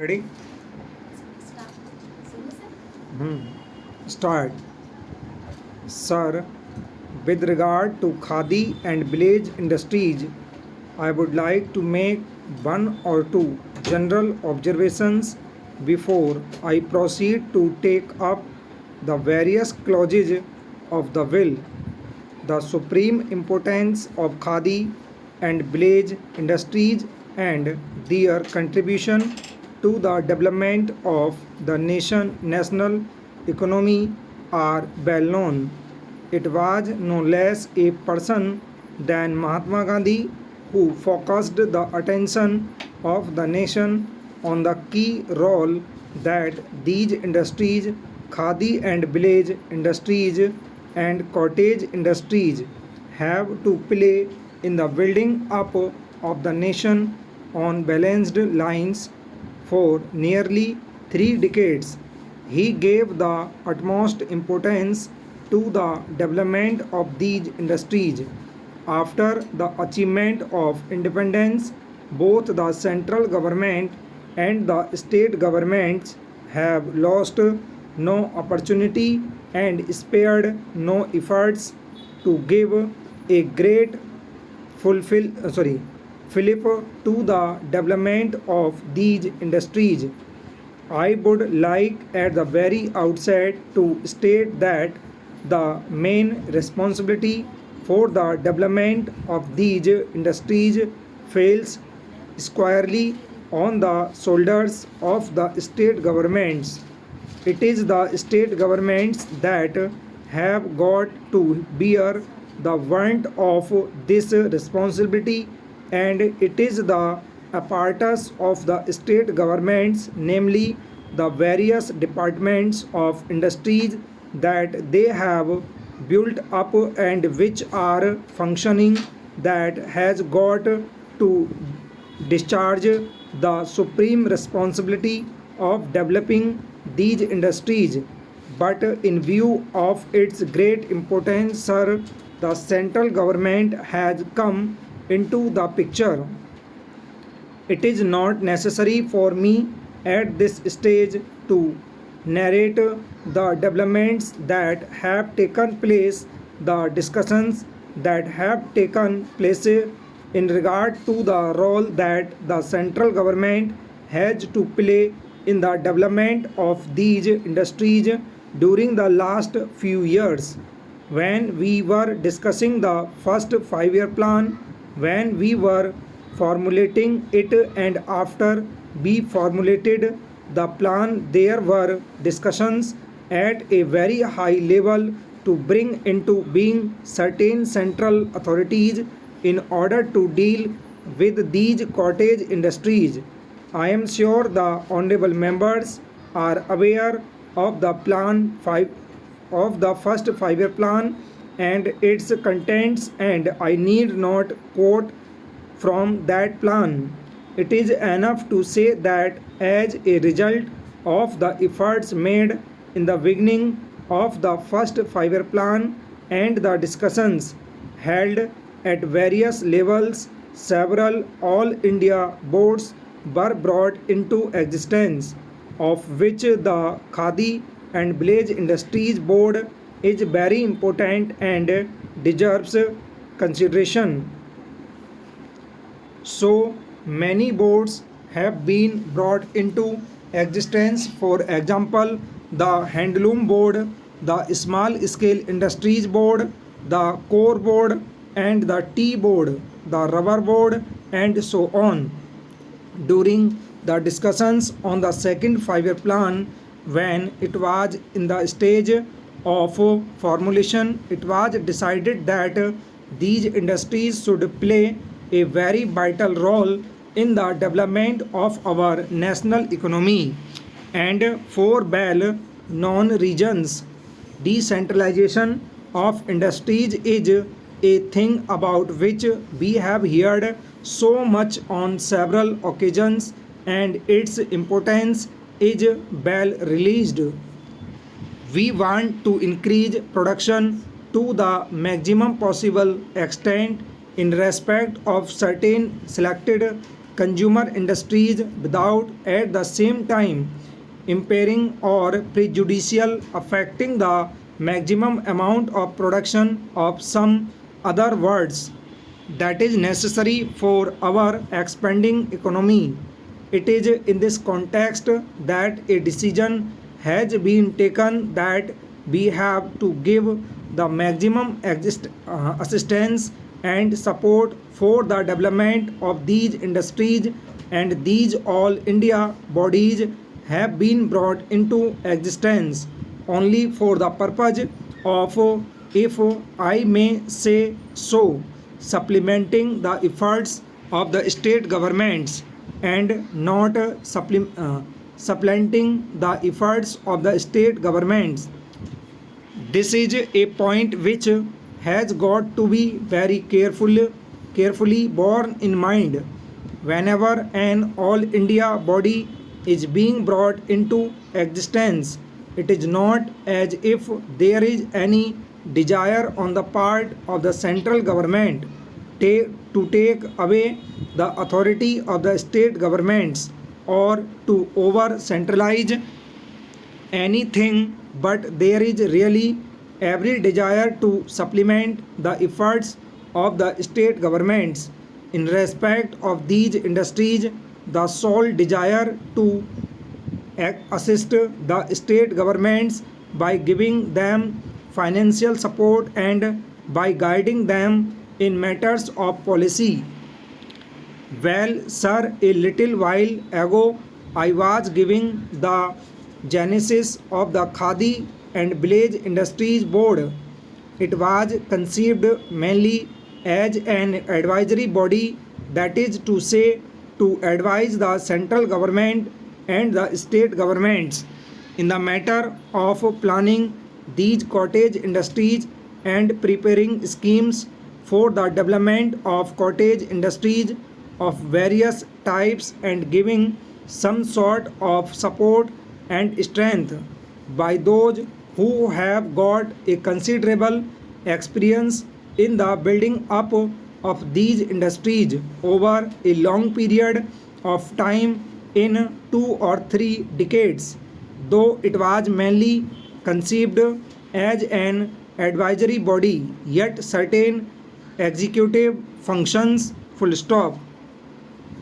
Ready? Start. Sir, with regard to Khadi and village industries, I would like to make one or two general observations before I proceed to take up the various clauses of the will. The supreme importance of Khadi and village industries and their contribution to the development of the national economy are well known. It was no less a person than Mahatma Gandhi who focused the attention of the nation on the key role that these industries, khadi and village industries and cottage industries, have to play in the building up of the nation on balanced lines for nearly 3 decades. He gave the utmost importance to the development of these industries. After the achievement of independence, both the central government and the state governments have lost no opportunity and spared no efforts to give a great fillip to the development of these industries. I would like at the very outset to state that the main responsibility for the development of these industries falls squarely on the shoulders of the state governments. It is the state governments that have got to bear the brunt of this responsibility, and it is the apparatus of the state governments, namely the various departments of industries that they have built up and which are functioning, that has got to discharge the supreme responsibility of developing these industries. But in view of its great importance, sir, the central government has come into the picture. It is not necessary for me at this stage to narrate the developments that have taken place, the discussions that have taken place in regard to the role that the central government has to play in the development of these industries during the last few years. When we were discussing the first 5 year plan, when we were formulating it, and after we formulated the plan, there were discussions at a very high level to bring into being certain central authorities in order to deal with these cottage industries. I am sure the honorable members are aware of the plan 5 of the first 5 year plan and its contents, and I need not quote from that plan. It is enough to say that as a result of the efforts made in the beginning of the first 5 year plan and the discussions held at various levels, several All India boards were brought into existence, of which the Khadi and Village Industries Board is very important and deserves consideration. So many boards have been brought into existence. For example, the Handloom Board, the Small Scale Industries Board, the Core Board, and the Tea Board, the Rubber Board, and so on. During the discussions on the second 5 year plan, when it was in the stage of formulation, it was decided that these industries should play a very vital role in the development of our national economy. And for well known regions, decentralization of industries is a thing about which we have heard so much on several occasions, and its importance is well released. We want to increase production to the maximum possible extent in respect of certain selected consumer industries without at the same time impairing or prejudicial affecting the maximum amount of production of some other words that is necessary for our expanding economy. It is in this context that a decision has been taken that we have to give the maximum assistance and support for the development of these industries, and these all India bodies have been brought into existence only for the purpose of, if I may say so, supplementing the efforts of the state governments and not supplanting the efforts of the state governments. This is a point which has got to be very carefully borne in mind whenever an all India body is being brought into existence. It is not as if there is any desire on the part of the central government to take away the authority of the state governments or to over centralize anything, but there is really every desire to supplement the efforts of the state governments in respect of these industries. The sole desire to assist the state governments by giving them financial support and by guiding them in matters of policy. Well, sir, a little while ago I was giving the genesis of the Khadi and Village Industries Board. It was conceived mainly as an advisory body, that is to say, to advise the central government and the state governments in the matter of planning these cottage industries and preparing schemes for the development of cottage industries of various types and giving some sort of support and strength by those who have got a considerable experience in the building up of these industries over a long period of time in 2 or 3 decades. Though it was mainly conceived as an advisory body, yet certain executive functions, full stop.